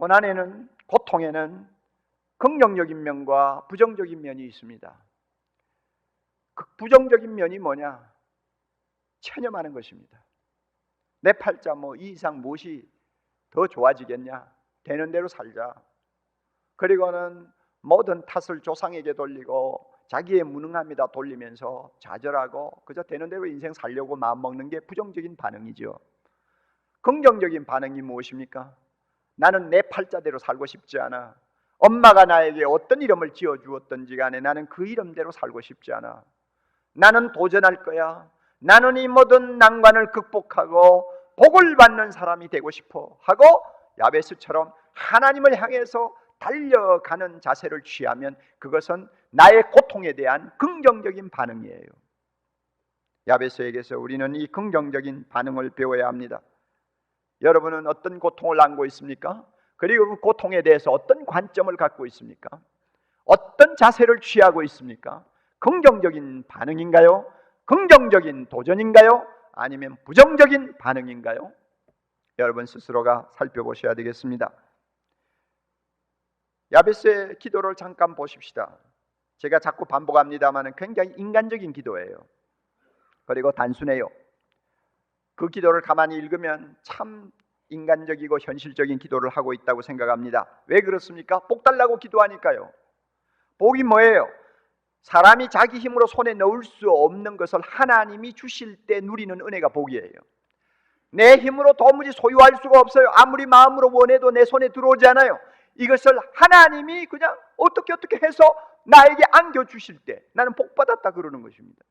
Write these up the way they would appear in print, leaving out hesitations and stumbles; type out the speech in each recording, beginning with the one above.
고난에는, 고통에는 긍정적인 면과 부정적인 면이 있습니다. 그 부정적인 면이 뭐냐? 체념하는 것입니다. 내 팔자 이 이상 무엇이 더 좋아지겠냐? 되는 대로 살자. 그리고는 모든 탓을 조상에게 돌리고 자기의 무능함에다 돌리면서 좌절하고 그저 되는 대로 인생 살려고 마음먹는 게 부정적인 반응이죠. 긍정적인 반응이 무엇입니까? 나는 내 팔자대로 살고 싶지 않아. 엄마가 나에게 어떤 이름을 지어주었던지 간에 나는 그 이름대로 살고 싶지 않아. 나는 도전할 거야. 나는 이 모든 난관을 극복하고 복을 받는 사람이 되고 싶어 하고 야베스처럼 하나님을 향해서 달려가는 자세를 취하면 그것은 나의 고통에 대한 긍정적인 반응이에요. 야베스에게서 우리는 이 긍정적인 반응을 배워야 합니다. 여러분은 어떤 고통을 안고 있습니까? 그리고 그 고통에 대해서 어떤 관점을 갖고 있습니까? 어떤 자세를 취하고 있습니까? 긍정적인 반응인가요? 긍정적인 도전인가요? 아니면 부정적인 반응인가요? 여러분 스스로가 살펴보셔야 되겠습니다. 야베스의 기도를 잠깐 보십시다. 제가 자꾸 반복합니다만 굉장히 인간적인 기도예요. 그리고 단순해요. 그 기도를 가만히 읽으면 참 인간적이고 현실적인 기도를 하고 있다고 생각합니다. 왜 그렇습니까? 복 달라고 기도하니까요. 복이 뭐예요? 사람이 자기 힘으로 손에 넣을 수 없는 것을 하나님이 주실 때 누리는 은혜가 복이에요. 내 힘으로 도무지 소유할 수가 없어요. 아무리 마음으로 원해도 내 손에 들어오지 않아요. 이것을 하나님이 그냥 어떻게 해서 나에게 안겨주실 때 나는 복받았다 그러는 것입니다.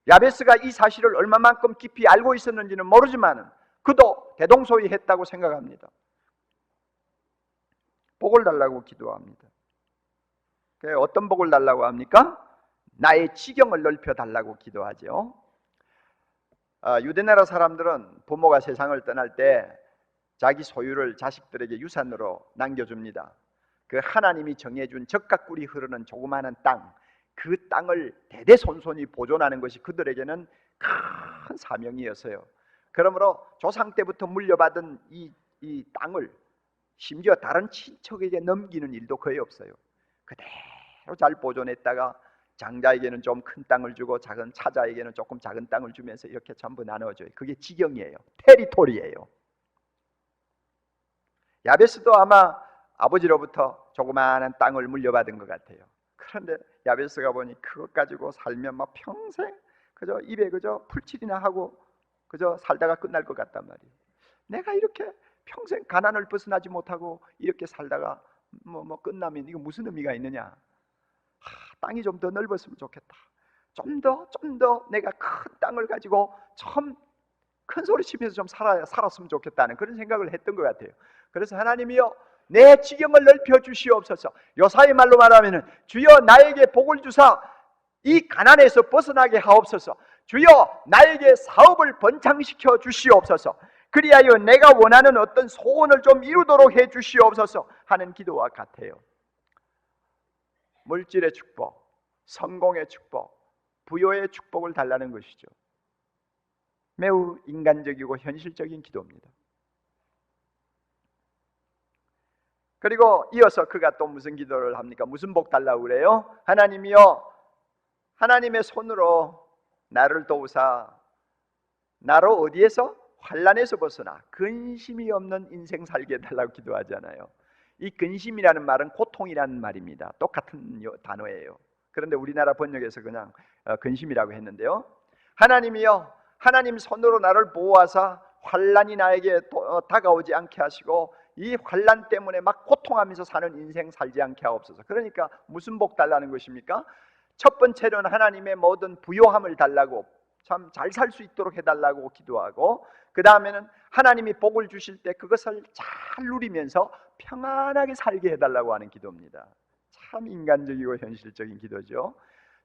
야베스가 이 사실을 얼마만큼 깊이 알고 있었는지는 모르지만 그도 대동소이했다고 생각합니다. 복을 달라고 기도합니다. 어떤 복을 달라고 합니까? 나의 지경을 넓혀 달라고 기도하죠. 유대나라 사람들은 부모가 세상을 떠날 때 자기 소유를 자식들에게 유산으로 남겨줍니다. 그 하나님이 정해준 적과 꿀이 흐르는 조그마한 땅, 그 땅을 대대손손이 보존하는 것이 그들에게는 큰 사명이었어요. 그러므로 조상 때부터 물려받은 이 땅을 심지어 다른 친척에게 넘기는 일도 거의 없어요. 그대로 잘 보존했다가 장자에게는 좀 큰 땅을 주고 작은 차자에게는 조금 작은 땅을 주면서 이렇게 전부 나눠줘요. 그게 지경이에요. 테리토리예요. 야베스도 아마 아버지로부터 조그마한 땅을 물려받은 것 같아요. 그런데 야베스가 보니 그것 가지고 살면 막 평생 그저 입에 그저 풀칠이나 하고 그저 살다가 끝날 것 같단 말이에요. 내가 이렇게 평생 가난을 벗어나지 못하고 이렇게 살다가 끝나면 이거 무슨 의미가 있느냐? 땅이 좀 더 넓었으면 좋겠다. 좀 더 내가 큰 땅을 가지고 참 큰 소리 치면서 좀 살았으면 좋겠다는 그런 생각을 했던 것 같아요. 그래서 하나님이여 내 지경을 넓혀 주시옵소서. 요사의 말로 말하면은 주여 나에게 복을 주사 이 가난에서 벗어나게 하옵소서. 주여 나에게 사업을 번창시켜 주시옵소서. 그리하여 내가 원하는 어떤 소원을 좀 이루도록 해 주시옵소서 하는 기도와 같아요. 물질의 축복, 성공의 축복, 부여의 축복을 달라는 것이죠. 매우 인간적이고 현실적인 기도입니다. 그리고 이어서 그가 또 무슨 기도를 합니까? 무슨 복 달라고 그래요? 하나님이여 하나님의 손으로 나를 도우사 나로 어디에서? 환난에서 벗어나 근심이 없는 인생 살게 해달라고 기도하잖아요. 이 근심이라는 말은 고통이라는 말입니다. 똑같은 단어예요. 그런데 우리나라 번역에서 그냥 근심이라고 했는데요. 하나님이여 하나님 손으로 나를 보호하사 환난이 나에게 다가오지 않게 하시고 이 환난 때문에 막 고통하면서 사는 인생 살지 않게 하옵소서. 그러니까 무슨 복 달라는 것입니까? 첫 번째로는 하나님의 모든 부요함을 달라고 참 잘 살 수 있도록 해달라고 기도하고 그 다음에는 하나님이 복을 주실 때 그것을 잘 누리면서 평안하게 살게 해달라고 하는 기도입니다. 참 인간적이고 현실적인 기도죠.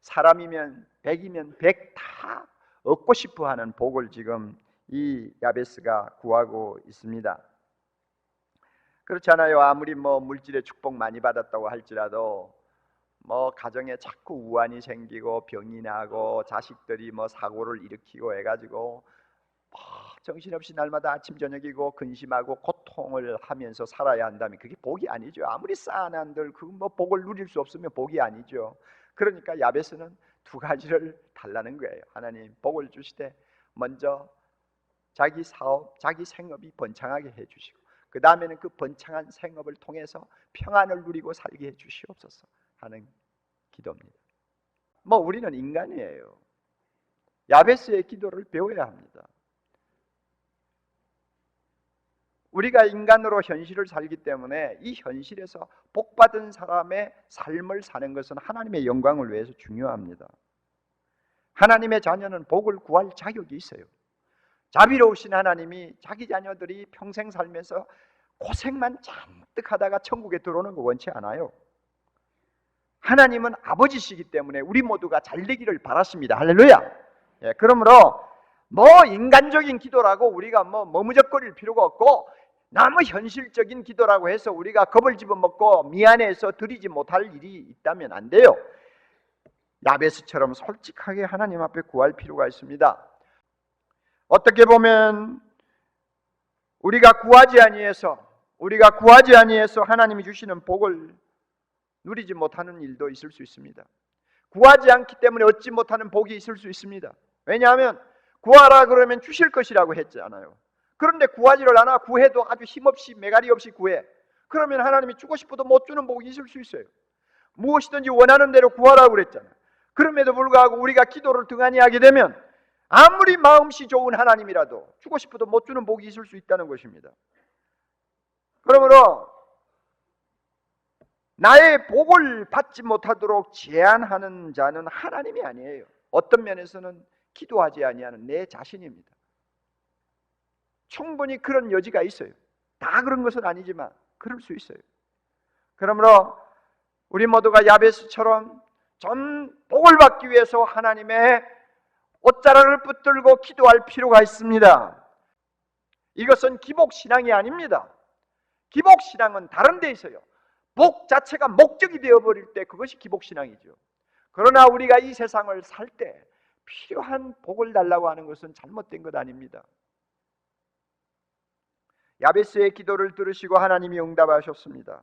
사람이면 100이면 100 다 얻고 싶어 하는 복을 지금 이 야베스가 구하고 있습니다. 그렇잖아요. 아무리 물질의 축복 많이 받았다고 할지라도 가정에 자꾸 우환이 생기고 병이 나고 자식들이 사고를 일으키고 해가지고 정신없이 날마다 아침 저녁이고 근심하고 고통 고통을 하면서 살아야 한다면 그게 복이 아니죠. 아무리 싸한 한들 그 뭐 복을 누릴 수 없으면 복이 아니죠. 그러니까 야베스는 두 가지를 달라는 거예요. 하나님 복을 주시되 먼저 자기 사업, 자기 생업이 번창하게 해주시고 그 다음에는 그 번창한 생업을 통해서 평안을 누리고 살게 해주시옵소서 하는 기도입니다. 뭐 우리는 인간이에요. 야베스의 기도를 배워야 합니다. 우리가 인간으로 현실을 살기 때문에 이 현실에서 복받은 사람의 삶을 사는 것은 하나님의 영광을 위해서 중요합니다. 하나님의 자녀는 복을 구할 자격이 있어요. 자비로우신 하나님이 자기 자녀들이 평생 살면서 고생만 잔뜩 하다가 천국에 들어오는 거 원치 않아요. 하나님은 아버지시기 때문에 우리 모두가 잘 되기를 바라십니다. 할렐루야. 예, 그러므로 뭐 인간적인 기도라고 우리가 뭐 머무적거릴 필요가 없고 너무 현실적인 기도라고 해서 우리가 겁을 집어먹고 미안해서 드리지 못할 일이 있다면 안 돼요. 야베스처럼 솔직하게 하나님 앞에 구할 필요가 있습니다. 어떻게 보면 우리가 구하지 아니해서 하나님이 주시는 복을 누리지 못하는 일도 있을 수 있습니다. 구하지 않기 때문에 얻지 못하는 복이 있을 수 있습니다. 왜냐하면 구하라 그러면 주실 것이라고 했잖아요. 그런데 구하지를 않아. 구해도 아주 힘없이 매가리 없이 구해. 그러면 하나님이 주고 싶어도 못 주는 복이 있을 수 있어요. 무엇이든지 원하는 대로 구하라고 그랬잖아요. 그럼에도 불구하고 우리가 기도를 등한히 하게 되면 아무리 마음씨 좋은 하나님이라도 주고 싶어도 못 주는 복이 있을 수 있다는 것입니다. 그러므로 나의 복을 받지 못하도록 제한하는 자는 하나님이 아니에요. 어떤 면에서는 기도하지 아니하는 내 자신입니다. 충분히 그런 여지가 있어요. 다 그런 것은 아니지만 그럴 수 있어요. 그러므로 우리 모두가 야베스처럼 전 복을 받기 위해서 하나님의 옷자락을 붙들고 기도할 필요가 있습니다. 이것은 기복신앙이 아닙니다. 기복신앙은 다른 데 있어요. 복 자체가 목적이 되어버릴 때 그것이 기복신앙이죠. 그러나 우리가 이 세상을 살 때 필요한 복을 달라고 하는 것은 잘못된 것 아닙니다. 야베스의 기도를 들으시고 하나님이 응답하셨습니다.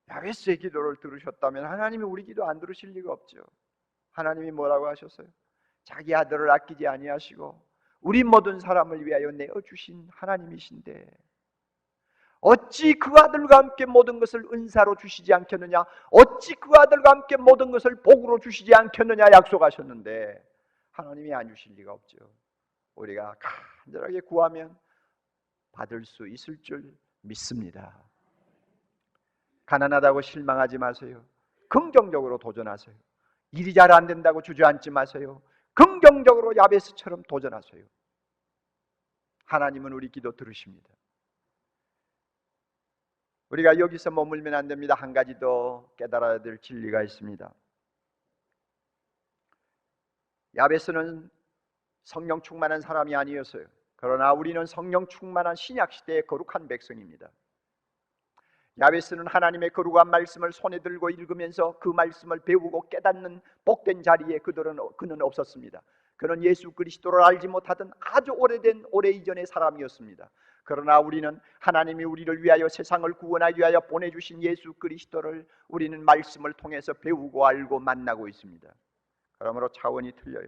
야베스의 기도를 들으셨다면 하나님이 우리 기도 안 들으실 리가 없죠. 하나님이 뭐라고 하셨어요? 자기 아들을 아끼지 아니하시고 우리 모든 사람을 위하여 내어주신 하나님이신데 어찌 그 아들과 함께 모든 것을 은사로 주시지 않겠느냐? 어찌 그 아들과 함께 모든 것을 복으로 주시지 않겠느냐 약속하셨는데 하나님이 안 주실 리가 없죠. 우리가 간절하게 구하면 받을 수 있을 줄 믿습니다. 가난하다고 실망하지 마세요. 긍정적으로 도전하세요. 일이 잘 안 된다고 주저앉지 마세요. 긍정적으로 야베스처럼 도전하세요. 하나님은 우리 기도 들으십니다. 우리가 여기서 머물면 안 됩니다. 한 가지 더 깨달아야 될 진리가 있습니다. 야베스는 성령 충만한 사람이 아니었어요. 그러나 우리는 성령 충만한 신약시대의 거룩한 백성입니다. 야베스는 하나님의 거룩한 말씀을 손에 들고 읽으면서 그 말씀을 배우고 깨닫는 복된 자리에 그는 없었습니다. 그는 예수 그리스도를 알지 못하던 아주 오래된 오래이전의 사람이었습니다. 그러나 우리는 하나님이 우리를 위하여 세상을 구원하기 위하여 보내주신 예수 그리스도를 우리는 말씀을 통해서 배우고 알고 만나고 있습니다. 그러므로 차원이 틀려요.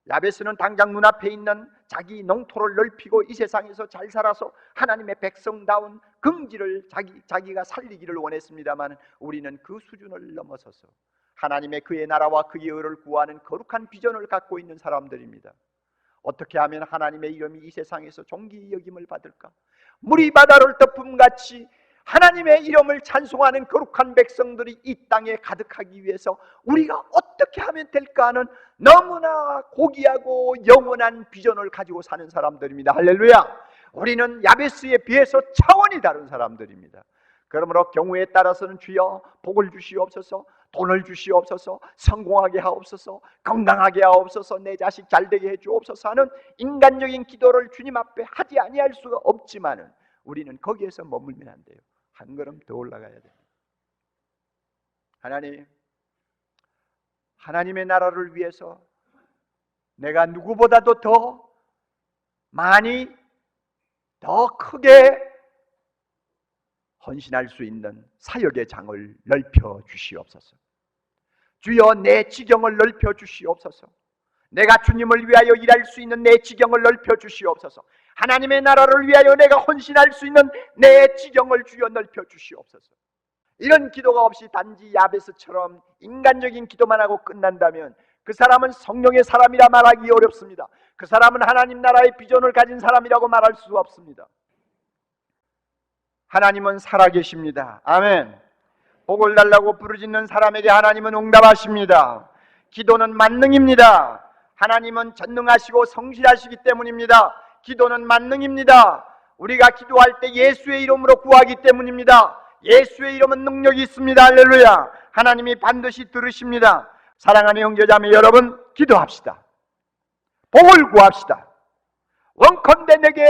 야베스는 당장 눈앞에 있는 자기 농토를 넓히고 이 세상에서 잘 살아서 하나님의 백성다운 긍지를 자기가 살리기를 원했습니다만 우리는 그 수준을 넘어서서 하나님의 그의 나라와 그의 의를 구하는 거룩한 비전을 갖고 있는 사람들입니다. 어떻게 하면 하나님의 이름이 이 세상에서 존귀 여김을 받을까? 물이 바다를 덮음같이 하나님의 이름을 찬송하는 거룩한 백성들이 이 땅에 가득하기 위해서 우리가 어떻게 하면 될까 하는 너무나 고귀하고 영원한 비전을 가지고 사는 사람들입니다. 할렐루야! 우리는 야베스에 비해서 차원이 다른 사람들입니다. 그러므로 경우에 따라서는 주여 복을 주시옵소서, 돈을 주시옵소서, 성공하게 하옵소서, 건강하게 하옵소서, 내 자식 잘되게 해주옵소서 하는 인간적인 기도를 주님 앞에 하지 아니할 수가 없지만은 우리는 거기에서 머물면 안 돼요. 한 걸음 더 올라가야 돼요. 하나님, 하나님의 나라를 위해서 내가 누구보다도 더 많이 더 크게 헌신할 수 있는 사역의 장을 넓혀 주시옵소서. 주여, 내 지경을 넓혀 주시옵소서. 내가 주님을 위하여 일할 수 있는 내 지경을 넓혀 주시옵소서. 하나님의 나라를 위하여 내가 헌신할 수 있는 내 지경을 주여 넓혀 주시옵소서. 이런 기도가 없이 단지 야베스처럼 인간적인 기도만 하고 끝난다면 그 사람은 성령의 사람이라 말하기 어렵습니다. 그 사람은 하나님 나라의 비전을 가진 사람이라고 말할 수 없습니다. 하나님은 살아계십니다. 아멘. 복을 달라고 부르짖는 사람에게 하나님은 응답하십니다. 기도는 만능입니다. 하나님은 전능하시고 성실하시기 때문입니다. 기도는 만능입니다. 우리가 기도할 때 예수의 이름으로 구하기 때문입니다. 예수의 이름은 능력이 있습니다. 할렐루야. 하나님이 반드시 들으십니다. 사랑하는 형제자매 여러분, 기도합시다. 복을 구합시다. 원컨대 내게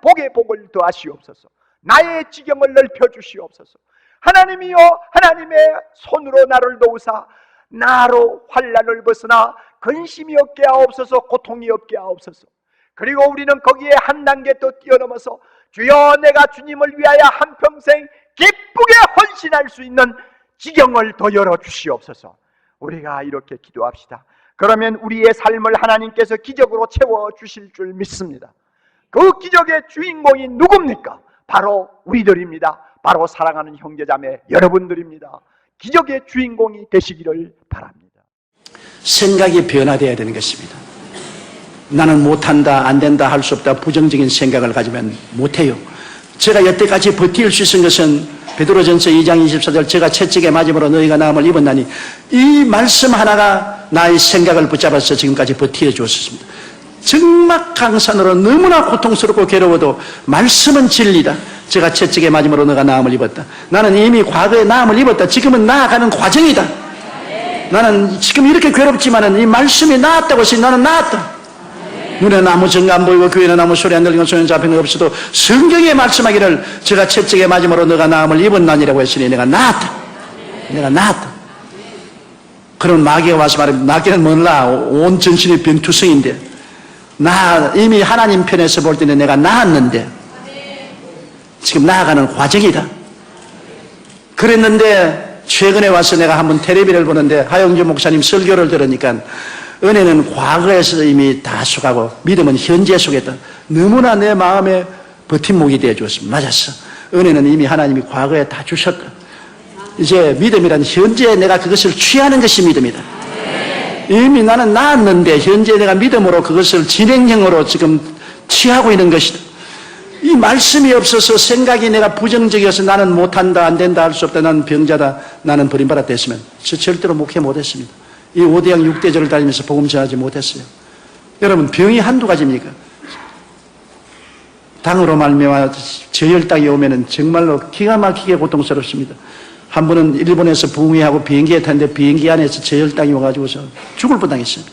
복의 복을 더하시옵소서. 나의 지경을 넓혀 주시옵소서. 하나님이여, 하나님의 손으로 나를 도우사 나로 환난을 벗어나 근심이 없게 하옵소서. 고통이 없게 하옵소서. 그리고 우리는 거기에 한 단계 또 뛰어넘어서 주여, 내가 주님을 위하여 한평생 기쁘게 헌신할 수 있는 지경을 더 열어주시옵소서. 우리가 이렇게 기도합시다. 그러면 우리의 삶을 하나님께서 기적으로 채워주실 줄 믿습니다. 그 기적의 주인공이 누굽니까? 바로 우리들입니다. 바로 사랑하는 형제자매 여러분들입니다. 기적의 주인공이 되시기를 바랍니다. 생각이 변화되어야 되는 것입니다. 나는 못한다, 안 된다, 할 수 없다, 부정적인 생각을 가지면 못해요. 제가 여태까지 버틸 수 있은 것은 베드로전서 2장 24절 제가 채찍에 맞음으로 너희가 나음을 입었나니, 이 말씀 하나가 나의 생각을 붙잡아서 지금까지 버티어 주었습니다. 정막 강산으로 너무나 고통스럽고 괴로워도 말씀은 진리다. 제가 채찍에 맞음으로 너가 나음을 입었다. 나는 이미 과거에 나음을 입었다. 지금은 나아가는 과정이다. 나는 지금 이렇게 괴롭지만은 이 말씀이 나았다고 해서 나는 나았다. 눈에는 아무 증거 안 보이고 귀에는 아무 소리 안 들리고 손에 잡힌 거 없어도 성경에 말씀하기를 제가 채찍에 맞음으로 너가 나음을 입었나니라고 했으니 내가 나았다. 내가 나았다. 그럼 마귀가 와서 말하면, 마귀는 몰라, 온 전신이 병투성인데, 나 이미 하나님 편에서 볼 때는 내가 나았는데 지금 나아가는 과정이다. 그랬는데 최근에 와서 내가 한번 텔레비를 보는데 하영주 목사님 설교를 들으니까 은혜는 과거에서 이미 다 속하고 믿음은 현재 속에다. 너무나 내 마음에 버팀목이 되어 주었습니다. 맞았어. 은혜는 이미 하나님이 과거에 다 주셨다. 이제 믿음이란 현재 내가 그것을 취하는 것이 믿음이다. 이미 나는 나았는데 현재 내가 믿음으로 그것을 진행형으로 지금 취하고 있는 것이다. 이 말씀이 없어서 생각이 내가 부정적이어서 나는 못한다, 안 된다, 할 수 없다, 나는 병자다, 나는 버림받았다 했으면 저 절대로 목회 못했습니다. 이 5대양 6대절을 다니면서 복음 전하지 못했어요. 여러분, 병이 한두 가지입니까? 당으로 말미암아 저혈당이 오면은 정말로 기가 막히게 고통스럽습니다. 한 번은 일본에서 부흥회하고 비행기에 탔는데 비행기 안에서 저혈당이 와가지고서 죽을 뻔당했어요.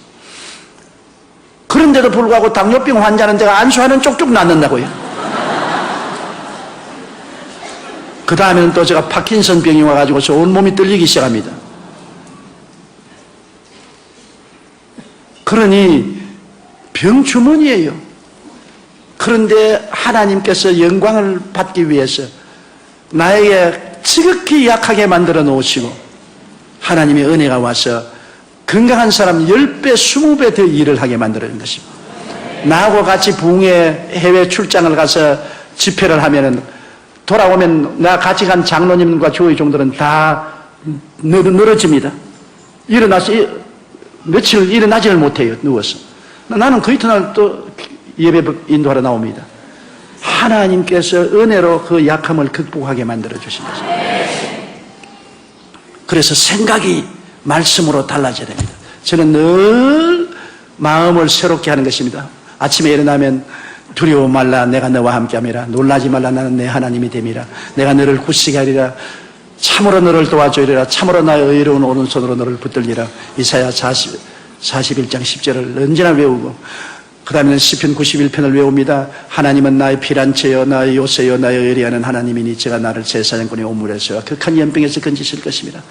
그런데도 불구하고 당뇨병 환자는 데가 안수하는 쪽쪽 낫는다고요. 그 다음에는 또 제가 파킨슨 병이 와가지고서 온몸이 떨리기 시작합니다. 그러니 병주머니예요. 그런데 하나님께서 영광을 받기 위해서 나에게 지극히 약하게 만들어 놓으시고 하나님의 은혜가 와서 건강한 사람 10배, 20배 더 일을 하게 만들어 준 것입니다. 나하고 같이 부흥회 해외 출장을 가서 집회를 하면은 돌아오면 나 같이 간 장로님과 교회 종들은 다 늘어집니다. 일어나서 며칠 일어나지를 못해요. 누워서. 나는 그 이튿날 또 예배 인도하러 나옵니다. 하나님께서 은혜로 그 약함을 극복하게 만들어 주신 것입니다. 그래서 생각이 말씀으로 달라져야 됩니다. 저는 늘 마음을 새롭게 하는 것입니다. 아침에 일어나면 두려워 말라, 내가 너와 함께함이라. 놀라지 말라, 나는 내 하나님이 됨이라. 내가 너를 굳세게 하리라. 참으로 너를 도와주리라. 참으로 나의 의로운 오른손으로 너를 붙들리라. 이사야 41장 10절을 언제나 외우고, 그 다음에는 시편 91편을 외웁니다. 하나님은 나의 피난처여, 나의 요새여, 나의 의리하는 하나님이니 제가 나를 제 사냥꾼의 오물에서 극한 연병에서 건지실 것입니다.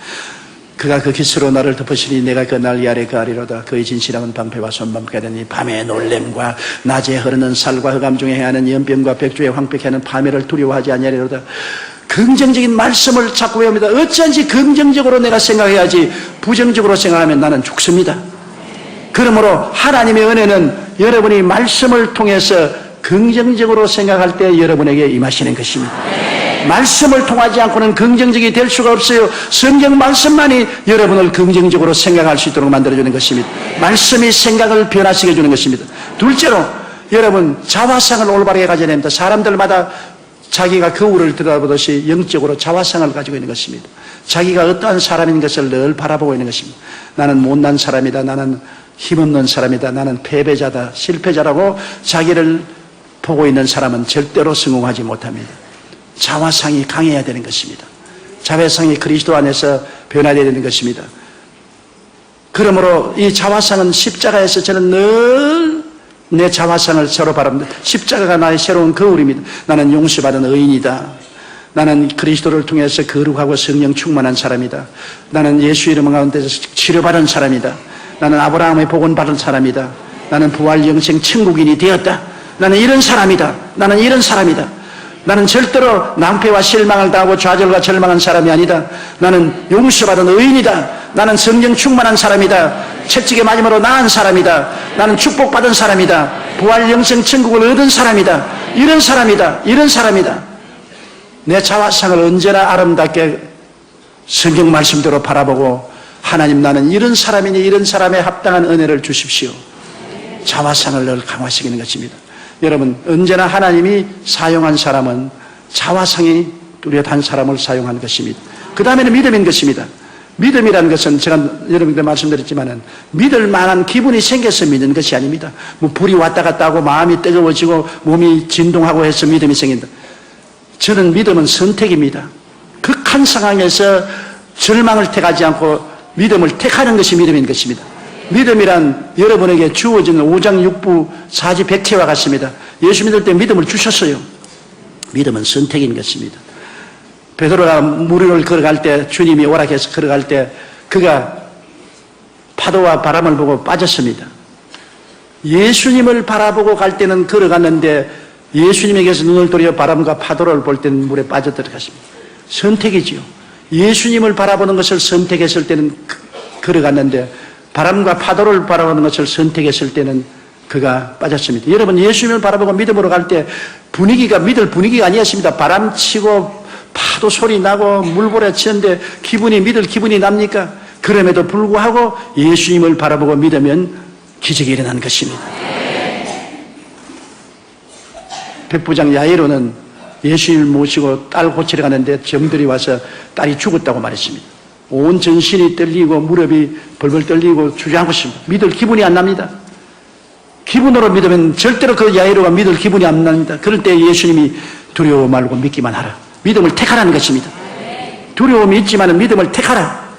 그가 그 깃으로 나를 덮으시니 내가 그 날 이 아래 가리로다. 그의 진실함은 방패와 손방패가 되니 밤의 놀램과 낮에 흐르는 살과 흑암 중에 행하는 연병과 백주에 황폐케 하는 파멸을 두려워하지 아니하리로다. 긍정적인 말씀을 자꾸 외웁니다. 어찌한지 긍정적으로 내가 생각해야지 부정적으로 생각하면 나는 죽습니다. 그러므로 하나님의 은혜는 여러분이 말씀을 통해서 긍정적으로 생각할 때 여러분에게 임하시는 것입니다. 말씀을 통하지 않고는 긍정적이 될 수가 없어요. 성경 말씀만이 여러분을 긍정적으로 생각할 수 있도록 만들어주는 것입니다. 말씀이 생각을 변화시켜 주는 것입니다. 둘째로 여러분 자화상을 올바르게 가져야 됩니다. 사람들마다 자기가 거울을 들여다보듯이 영적으로 자화상을 가지고 있는 것입니다. 자기가 어떠한 사람인 것을 늘 바라보고 있는 것입니다. 나는 못난 사람이다. 나는 힘없는 사람이다. 나는 패배자다. 실패자라고 자기를 보고 있는 사람은 절대로 성공하지 못합니다. 자화상이 강해야 되는 것입니다. 자화상이 그리스도 안에서 변화되어야 되는 것입니다. 그러므로 이 자화상은 십자가에서 저는 늘 내 자화상을 서로 바랍니다. 십자가가 나의 새로운 거울입니다. 나는 용서받은 의인이다. 나는 그리스도를 통해서 거룩하고 성령 충만한 사람이다. 나는 예수 이름 가운데서 치료받은 사람이다. 나는 아브라함의 복은 받은 사람이다. 나는 부활 영생 천국인이 되었다. 나는 이런 사람이다. 나는 이런 사람이다. 나는 절대로 낭패와 실망을 당하고 좌절과 절망한 사람이 아니다. 나는 용서받은 의인이다. 나는 성령 충만한 사람이다. 채찍에 맞음으로 나은 사람이다. 나는 축복받은 사람이다. 부활 영생 천국을 얻은 사람이다. 이런 사람이다. 이런 사람이다. 내 자화상을 언제나 아름답게 성경 말씀대로 바라보고 하나님 나는 이런 사람이니 이런 사람에 합당한 은혜를 주십시오. 자화상을 늘 강화시키는 것입니다. 여러분 언제나 하나님이 사용한 사람은 자화상이 뚜렷한 사람을 사용한 것입니다. 그 다음에는 믿음인 것입니다. 믿음이라는 것은 제가 여러분께 말씀드렸지만은 믿을 만한 기분이 생겨서 믿는 것이 아닙니다. 뭐 불이 왔다 갔다 하고 마음이 뜨거워지고 몸이 진동하고 해서 믿음이 생긴다. 저는 믿음은 선택입니다. 극한 상황에서 절망을 택하지 않고 믿음을 택하는 것이 믿음인 것입니다. 믿음이란 여러분에게 주어지는 오장육부 사지백체와 같습니다. 예수 믿을 때 믿음을 주셨어요. 믿음은 선택인 것입니다. 베드로가 물 위를 걸어갈 때 주님이 오락해서 걸어갈 때 그가 파도와 바람을 보고 빠졌습니다. 예수님을 바라보고 갈 때는 걸어갔는데 예수님에게서 눈을 돌려 바람과 파도를 볼 때는 물에 빠져들어갔습니다. 선택이지요. 예수님을 바라보는 것을 선택했을 때는 걸어갔는데 바람과 파도를 바라보는 것을 선택했을 때는 그가 빠졌습니다. 여러분 예수님을 바라보고 믿음으로 갈 때 분위기가 믿을 분위기가 아니었습니다. 바람 치고 파도 소리 나고 물보라 치는데 기분이 믿을 기분이 납니까? 그럼에도 불구하고 예수님을 바라보고 믿으면 기적이 일어난 것입니다. 백부장 야이로는 예수님을 모시고 딸 고치러 가는데 정들이 와서 딸이 죽었다고 말했습니다. 온 전신이 떨리고 무릎이 벌벌 떨리고 주저앉고 있습니다. 믿을 기분이 안 납니다. 기분으로 믿으면 절대로 그 야이로가 믿을 기분이 안 납니다. 그럴 때 예수님이 두려워 말고 믿기만 하라. 믿음을 택하라는 것입니다. 두려움이 있지만 믿음을 택하라.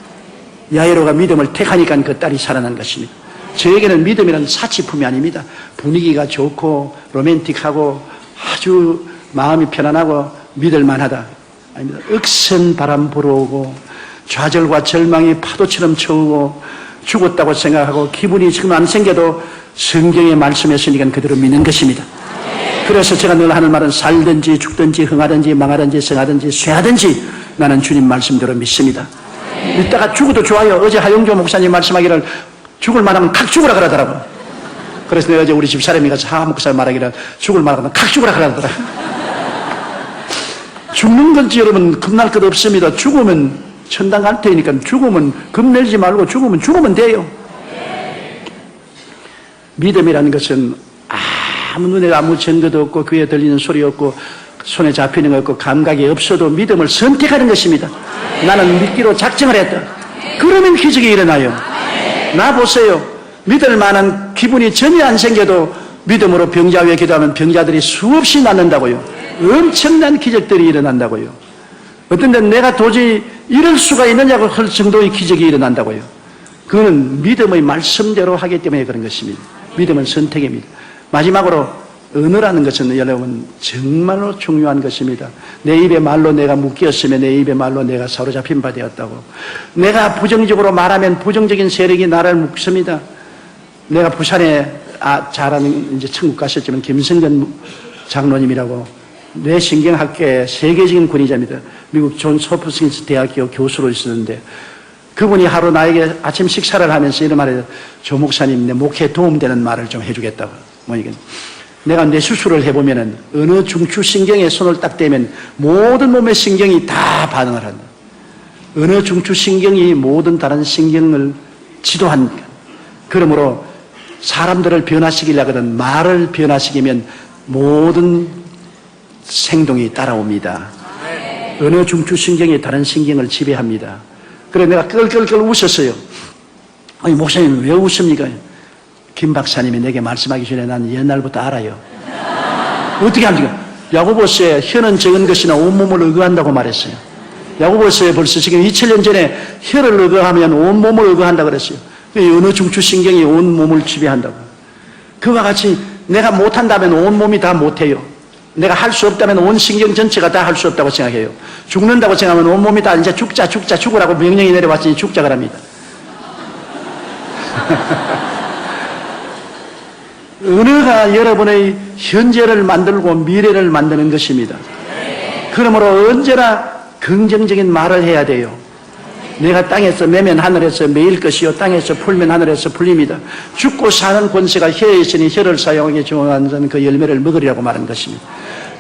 야이로가 믿음을 택하니까 그 딸이 살아난 것입니다. 저에게는 믿음이란 사치품이 아닙니다. 분위기가 좋고 로맨틱하고 아주 마음이 편안하고 믿을만하다. 아닙니다. 억센 바람 불어오고 좌절과 절망이 파도처럼 쳐오고 죽었다고 생각하고 기분이 지금 안 생겨도 성경의 말씀했으니까 그대로 믿는 것입니다. 그래서 제가 늘 하는 말은 살든지 죽든지 흥하든지 망하든지 성하든지 쇠하든지 나는 주님 말씀대로 믿습니다. 믿다가 죽어도 좋아요. 어제 하용조 목사님 말씀하기를 죽을 만하면 칵 죽으라 그러더라고요. 그래서 내가 어제 우리 집 사람이 가서 하 목사 말하기를 죽을 만하면 칵 죽으라 그러더라고요. 죽는 건지 여러분 겁날 것 없습니다. 죽으면 천당 갈 테니까 죽으면 겁내지 말고 죽으면 돼요. 믿음이라는 것은 아무 눈에 아무 증거도 없고 귀에 들리는 소리 없고 손에 잡히는 거 없고 감각이 없어도 믿음을 선택하는 것입니다. 나는 믿기로 작정을 했다. 그러면 기적이 일어나요. 나 보세요. 믿을 만한 기분이 전혀 안 생겨도 믿음으로 병자 위에 기도하면 병자들이 수없이 낫는다고요. 엄청난 기적들이 일어난다고요. 어떤 데는 내가 도저히 이럴 수가 있느냐고 할 정도의 기적이 일어난다고요. 그거는 믿음의 말씀대로 하기 때문에 그런 것입니다. 믿음은 선택입니다. 마지막으로 언어라는 것은 여러분 정말로 중요한 것입니다. 내 입의 말로 내가 묶였으면 내 입의 말로 내가 사로잡힌 바 되었다고. 내가 부정적으로 말하면 부정적인 세력이 나를 묶습니다. 내가 부산에 잘하는 이제 천국 가셨지만 김성근 장로님이라고 뇌신경학계의 세계적인 권위자입니다. 미국 존 소프스킨스 대학교 교수로 있었는데 그분이 하루 나에게 아침 식사를 하면서 이런 말을 해요. 조 목사님 내 목회에 도움되는 말을 좀 해주겠다고. 뭐이건 내가 뇌 수술을 해보면은 어느 중추신경에 손을 딱 대면 모든 몸의 신경이 다 반응을 한다. 어느 중추신경이 모든 다른 신경을 지도한다. 그러므로 사람들을 변화시키려고 하는 말을 변화시키면 모든 행동이 따라옵니다. 어느 중추신경이 다른 신경을 지배합니다. 그래 내가 끌끌끌 웃었어요. 아니 목사님 왜 웃습니까? 김 박사님이 내게 말씀하기 전에 난 옛날부터 알아요. 어떻게 합니까? 야고보서에 혀는 적은 것이나 온몸을 의거한다고 말했어요. 야고보서에 벌써 지금 2000년 전에 혀를 의거하면 온몸을 의거한다고 그랬어요. 어느 중추신경이 온몸을 지배한다고. 그와 같이 내가 못한다면 온몸이 다 못해요. 내가 할 수 없다면 온 신경 전체가 다 할 수 없다고 생각해요. 죽는다고 생각하면 온몸이 다 이제 죽으라고 명령이 내려왔으니 죽자 그럽니다. 언어가 여러분의 현재를 만들고 미래를 만드는 것입니다. 그러므로 언제나 긍정적인 말을 해야 돼요. 내가 땅에서 매면 하늘에서 매일 것이요 땅에서 풀면 하늘에서 풀립니다. 죽고 사는 권세가 혀에 있으니 혀를 사용하게 좋아하는 그 열매를 먹으리라고 말한 것입니다.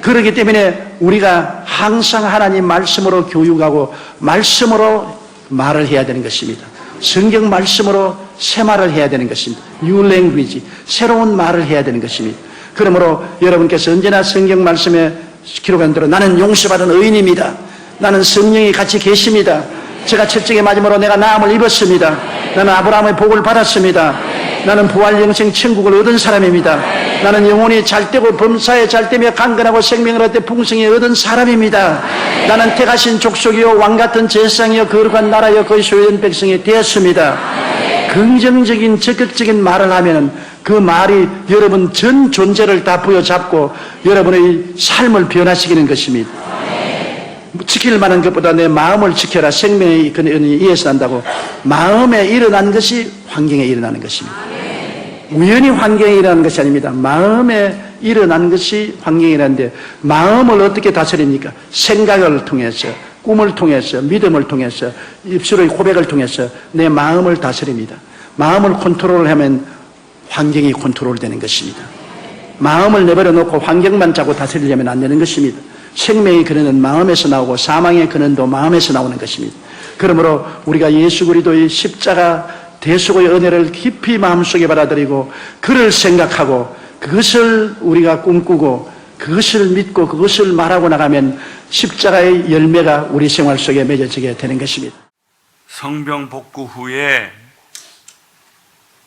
그렇기 때문에 우리가 항상 하나님 말씀으로 교육하고 말씀으로 말을 해야 되는 것입니다. 성경 말씀으로 새 말을 해야 되는 것입니다. New language, 새로운 말을 해야 되는 것입니다. 그러므로 여러분께서 언제나 성경 말씀에 기록한 대로 나는 용서받은 의인입니다. 나는 성령이 같이 계십니다. 제가 채찍에 맞음으로 내가 나음을 입었습니다. 나는 아브라함의 복을 받았습니다. 나는 부활 영생 천국을 얻은 사람입니다. 나는 영혼이 잘되고 범사에 잘되며 강건하고 생명을 얻되 풍성히 얻은 사람입니다. 나는 택하신 족속이요 왕같은 제사장이요 거룩한 나라요 거의 소유된 백성이 되었습니다. 긍정적인 적극적인 말을 하면 그 말이 여러분 전 존재를 다 부여잡고 여러분의 삶을 변화시키는 것입니다. 지킬 만한 것보다 내 마음을 지켜라. 생명의 근원이 이에서 난다고. 마음에 일어난 것이 환경에 일어나는 것입니다. 우연히 환경에 일어나는 것이 아닙니다. 마음에 일어난 것이 환경에 일어나는데 마음을 어떻게 다스립니까? 생각을 통해서, 꿈을 통해서, 믿음을 통해서, 입술의 고백을 통해서 내 마음을 다스립니다. 마음을 컨트롤을 하면 환경이 컨트롤되는 것입니다. 마음을 내버려 놓고 환경만 자꾸 다스리려면 안 되는 것입니다. 생명의 근원은 마음에서 나오고 사망의 근원도 마음에서 나오는 것입니다. 그러므로 우리가 예수 그리스도의 십자가 대속의 은혜를 깊이 마음속에 받아들이고 그를 생각하고 그것을 우리가 꿈꾸고 그것을 믿고 그것을 말하고 나가면 십자가의 열매가 우리 생활 속에 맺어지게 되는 것입니다. 성병 복구 후에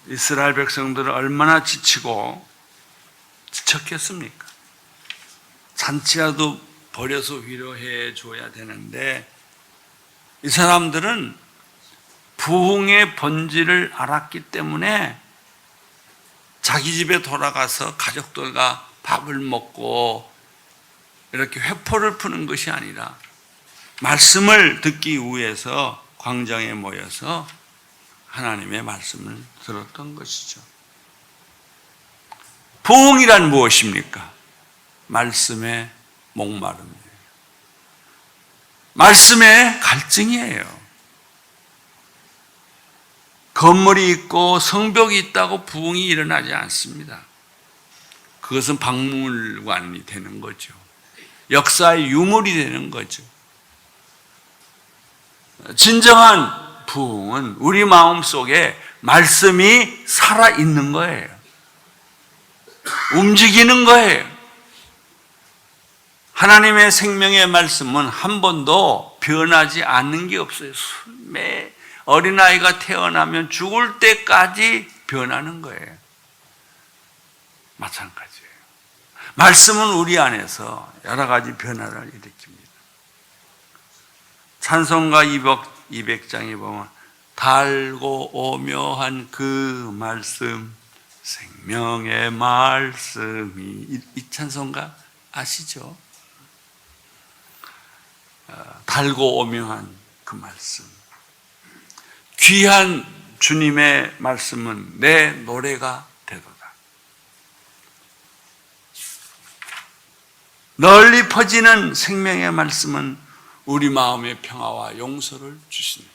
이스라엘 백성들은 얼마나 지치고 지쳤겠습니까? 잔치라도 버려서 위로해 줘야 되는데 이 사람들은 부흥의 본질을 알았기 때문에 자기 집에 돌아가서 가족들과 밥을 먹고 이렇게 회포를 푸는 것이 아니라 말씀을 듣기 위해서 광장에 모여서 하나님의 말씀을 들었던 것이죠. 부흥이란 무엇입니까? 말씀의 목마름이에요. 말씀의 갈증이에요. 건물이 있고 성벽이 있다고 부흥이 일어나지 않습니다. 그것은 박물관이 되는 거죠. 역사의 유물이 되는 거죠. 진정한 부흥은 우리 마음속에 말씀이 살아있는 거예요. 움직이는 거예요. 하나님의 생명의 말씀은 한 번도 변하지 않는 게 없어요. 매 어린아이가 태어나면 죽을 때까지 변하는 거예요. 마찬가지예요. 말씀은 우리 안에서 여러 가지 변화를 일으킵니다. 찬송가 200장에 보면 달고 오묘한 그 말씀 생명의 말씀이 이 찬송가 아시죠? 달고 오명한 그 말씀, 귀한 주님의 말씀은 내 노래가 되도다. 널리 퍼지는 생명의 말씀은 우리 마음의 평화와 용서를 주신다.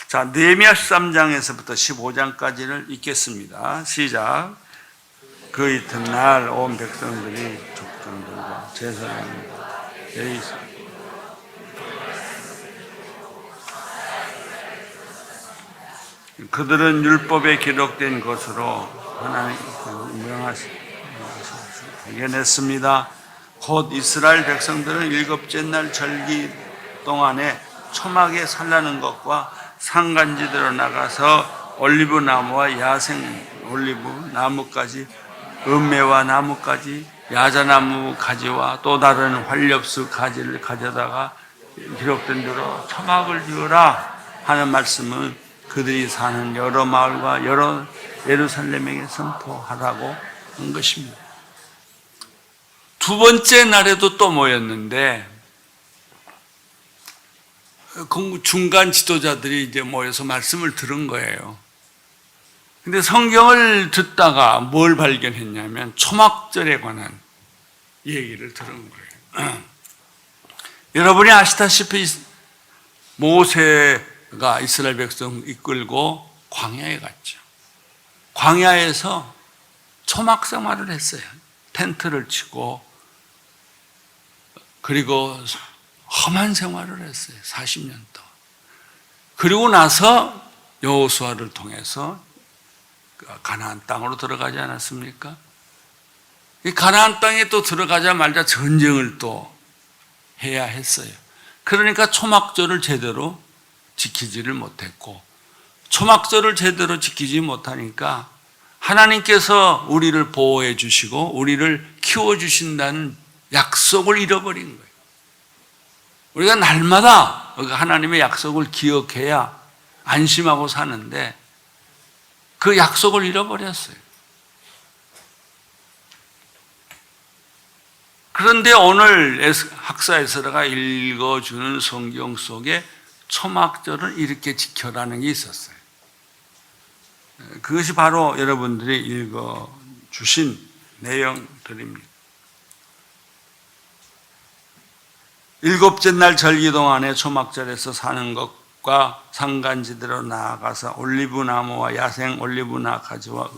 자, 느헤미야 13장에서부터 15장까지를 읽겠습니다. 시작. 그 이튿날 온 백성들이 족장들과 제사장들과 그들은 율법에 기록된 것으로 하나님께서 명하시고 발견했습니다. 곧 이스라엘 백성들은 일곱째 날 절기 동안에 초막에 살라는 것과 산간지대로 나가서 올리브 나무와 야생 올리브 나무까지, 음매와 나무까지, 야자나무 가지와 또 다른 활엽수 가지를 가져다가 기록된 대로 초막을 지으라 하는 말씀은 그들이 사는 여러 마을과 여러 예루살렘에게 선포하라고 한 것입니다. 두 번째 날에도 또 모였는데 중간 지도자들이 이제 모여서 말씀을 들은 거예요. 근데 성경을 듣다가 뭘 발견했냐면 초막절에 관한 얘기를 들은 거예요. 여러분이 아시다시피 모세가 이스라엘 백성 이끌고 광야에 갔죠. 광야에서 초막 생활을 했어요. 텐트를 치고, 그리고 험한 생활을 했어요. 40년 동안. 그리고 나서 여호수아를 통해서 가나안 땅으로 들어가지 않았습니까? 이 가나안 땅에 또 들어가자마자 전쟁을 또 해야 했어요. 그러니까 초막절을 제대로 지키지를 못했고, 초막절을 제대로 지키지 못하니까 하나님께서 우리를 보호해 주시고 우리를 키워 주신다는 약속을 잃어버린 거예요. 우리가 날마다 하나님의 약속을 기억해야 안심하고 사는데 그 약속을 잃어버렸어요. 그런데 오늘 학사 에스라가 읽어주는 성경 속에 초막절을 이렇게 지켜라는 게 있었어요. 그것이 바로 여러분들이 읽어주신 내용들입니다. 일곱째 날 절기 동안에 초막절에서 사는 것과 상간지대로 나아가서 올리브나무와 야생 올리브나 가지와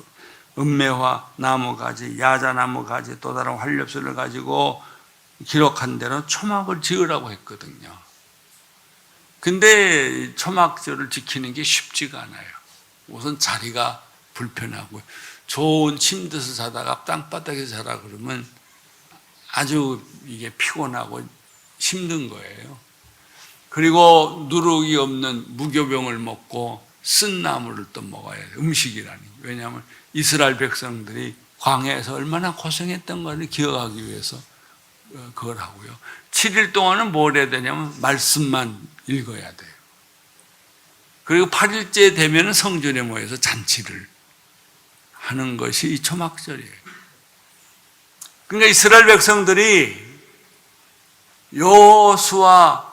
음매화 나무 가지, 야자나무 가지, 또 다른 활엽수를 가지고 기록한 대로 초막을 지으라고 했거든요. 근데 초막절을 지키는 게 쉽지가 않아요. 우선 자리가 불편하고, 좋은 침대에서 자다가 땅바닥에서 자라 그러면 아주 이게 피곤하고 힘든 거예요. 그리고 누룩이 없는 무교병을 먹고 쓴 나무를 또 먹어야 돼요. 음식이라니. 왜냐하면 이스라엘 백성들이 광야에서 얼마나 고생했던 것을 기억하기 위해서 그걸 하고요. 7일 동안은 뭘 해야 되냐면 말씀만 읽어야 돼요. 그리고 8일째 되면 성전에 모여서 잔치를 하는 것이 이 초막절이에요. 그러니까 이스라엘 백성들이 여호수아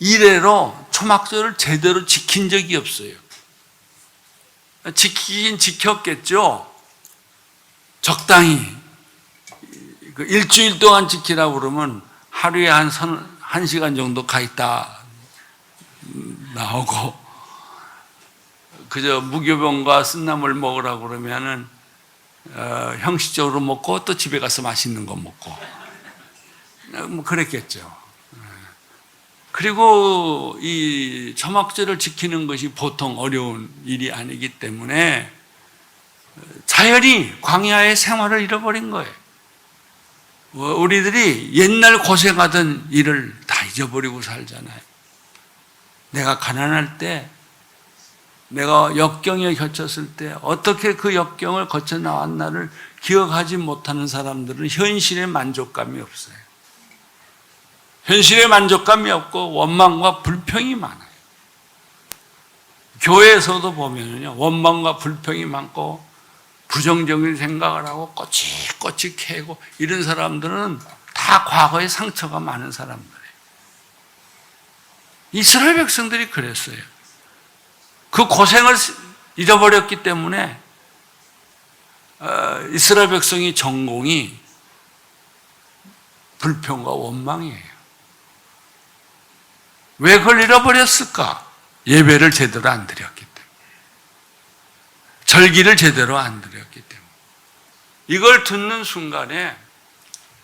이래로 초막절을 제대로 지킨 적이 없어요. 지키긴 지켰겠죠. 적당히 일주일 동안 지키라고 그러면 하루에 한 1시간 정도 가 있다 나오고, 그저 무교병과 쓴나물 먹으라고 그러면은 형식적으로 먹고 또 집에 가서 맛있는 거 먹고 뭐 그랬겠죠. 그리고 이 초막절을 지키는 것이 보통 어려운 일이 아니기 때문에 자연히 광야의 생활을 잃어버린 거예요. 우리들이 옛날 고생하던 일을 다 잊어버리고 살잖아요. 내가 가난할 때, 내가 역경에 겹쳤을 때 어떻게 그 역경을 거쳐 나왔나를 기억하지 못하는 사람들은 현실에 만족감이 없어요. 현실에 만족감이 없고 원망과 불평이 많아요. 교회에서도 보면은요, 원망과 불평이 많고 부정적인 생각을 하고 꼬치꼬치 캐고 이런 사람들은 다 과거에 상처가 많은 사람들이에요. 이스라엘 백성들이 그랬어요. 그 고생을 잊어버렸기 때문에 이스라엘 백성의 전공이 불평과 원망이에요. 왜 그걸 잃어버렸을까? 예배를 제대로 안 드렸기 때문에. 절기를 제대로 안 드렸기 때문에. 이걸 듣는 순간에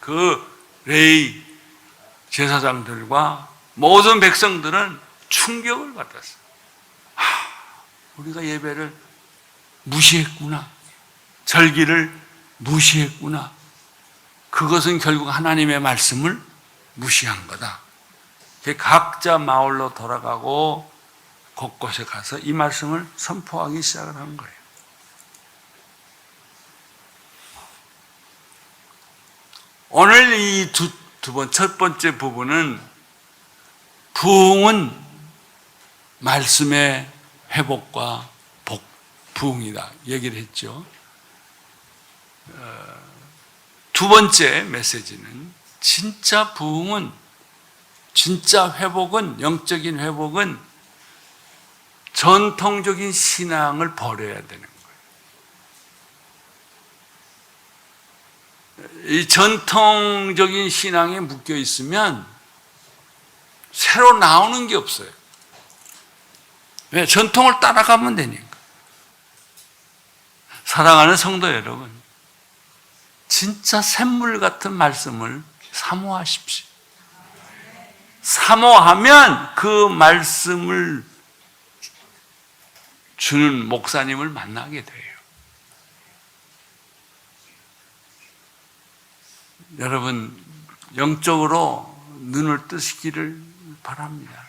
그 레위 제사장들과 모든 백성들은 충격을 받았어요. 우리가 예배를 무시했구나. 절기를 무시했구나. 그것은 결국 하나님의 말씀을 무시한 거다. 각자 마을로 돌아가고 곳곳에 가서 이 말씀을 선포하기 시작을 한 거예요. 오늘 이 첫 번째 부분은 부흥은 말씀의 회복과 부흥이다 얘기를 했죠. 두 번째 메시지는 진짜 부흥은, 진짜 회복은, 영적인 회복은 전통적인 신앙을 버려야 되는 거예요. 이 전통적인 신앙에 묶여 있으면 새로 나오는 게 없어요. 왜? 전통을 따라가면 되니까. 사랑하는 성도 여러분, 진짜 샘물 같은 말씀을 사모하십시오. 사모하면 그 말씀을 주는 목사님을 만나게 돼요. 여러분, 영적으로 눈을 뜨시기를 바랍니다.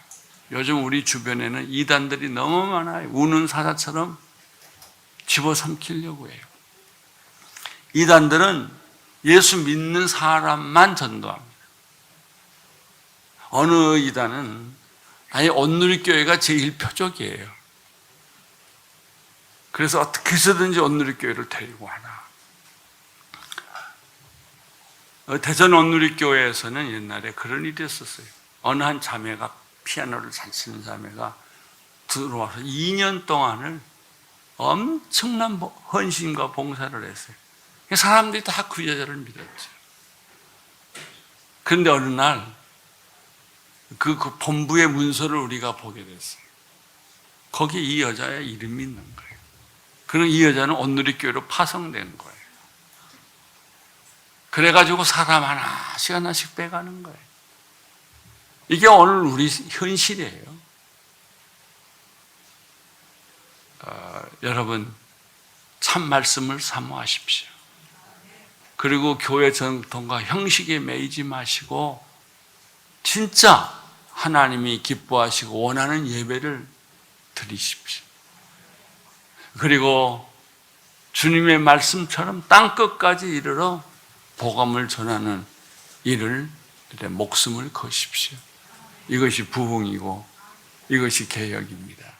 요즘 우리 주변에는 이단들이 너무 많아요. 우는 사자처럼 집어삼키려고 해요. 이단들은 예수 믿는 사람만 전도합니다. 어느 이단은 아예 온누리교회가 제일 표적이에요. 그래서 어떻게 해서든지 온누리교회를 데리고 하나. 대전 온누리교회에서는 옛날에 그런 일이 있었어요. 어느 한 자매가, 피아노를 잘 치는 자매가 들어와서 2년 동안을 엄청난 헌신과 봉사를 했어요. 사람들이 다 그 여자를 믿었죠. 그런데 어느 날 그 본부의 문서를 우리가 보게 됐어요. 거기에 이 여자의 이름이 있는 거예요. 그럼 이 여자는 온누리교회로 파송된 거예요. 그래가지고 사람 하나씩 빼가는 거예요. 이게 오늘 우리 현실이에요. 여러분, 참 말씀을 사모하십시오. 그리고 교회 전통과 형식에 매이지 마시고 진짜 하나님이 기뻐하시고 원하는 예배를 드리십시오. 그리고 주님의 말씀처럼 땅끝까지 이르러 복음을 전하는 일을, 목숨을 거십시오. 이것이 부흥이고 이것이 개혁입니다.